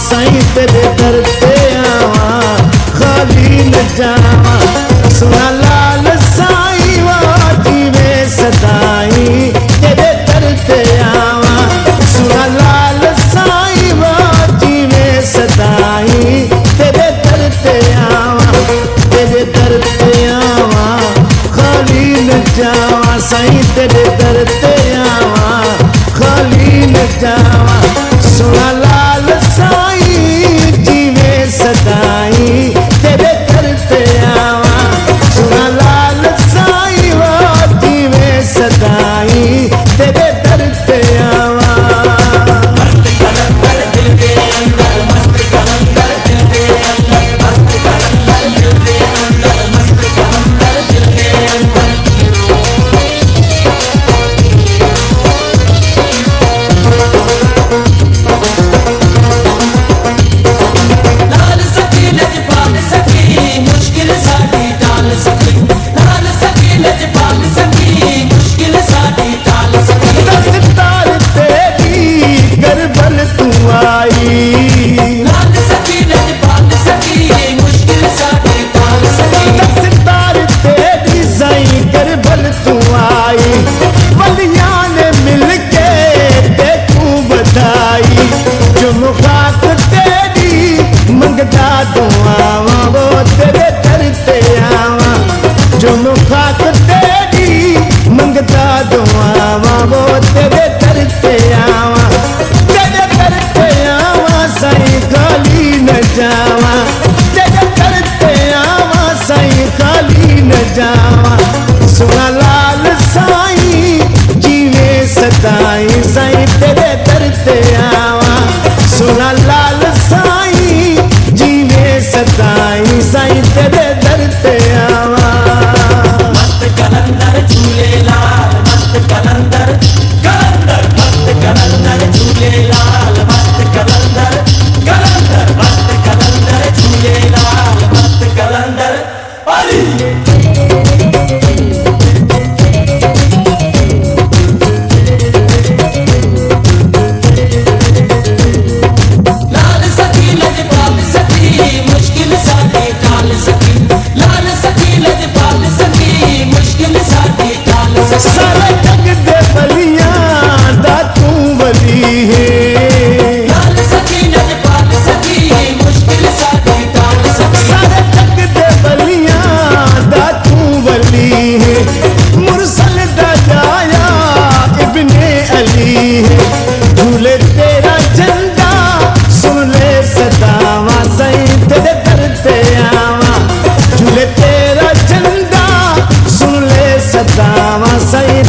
साईं तेरे दर ते आवा खाली न जावा सुना लाल साईं वो जीवे सदाई तेरे दर ते आवा सुना लाल साईं वो जीवे सदाई तेरे दर ते आवा खाली न जावा साईं तेरे दर ते आवा खाली न जावा सुना लाल साईं जीवे सदाई तेरे दर ते आवा सुना लाल साईं वो जीवे सदाई तेरे दर ते आवा मस्त कलंदर दिल के अंदर मस्त कलंदर दिल के अंदर मस्त कलंदर दिल के अंदर मस्त कलंदर दिल के अंदर सुना लाल साईं जीवे सदाई साईं तेरे दर ते आवा सुना लाल साईं जीवे सदाई साईं तेरे दर ते आवा मस्त कलंदर झूलेलाल मस्त कलंदर कलंदर मस्त कलंदर झूलेलाल मस्त कलंदर कलंदर मस्त कलंदर झूलेलाल मस्त कलंदर अली सारे जग दे बलियां दा तू वली है लाल सखी लजपाल सखी मुश्किल साडी टाल सखी सारे जग दे बलियां दा तू वली है मुरसल दा जाया इब्ने अली है झूले तेरा झंडा सुन ले सदावा साईं तेरे दर ते आवा झूले तेरा झंडा सुन ले सदावा साईं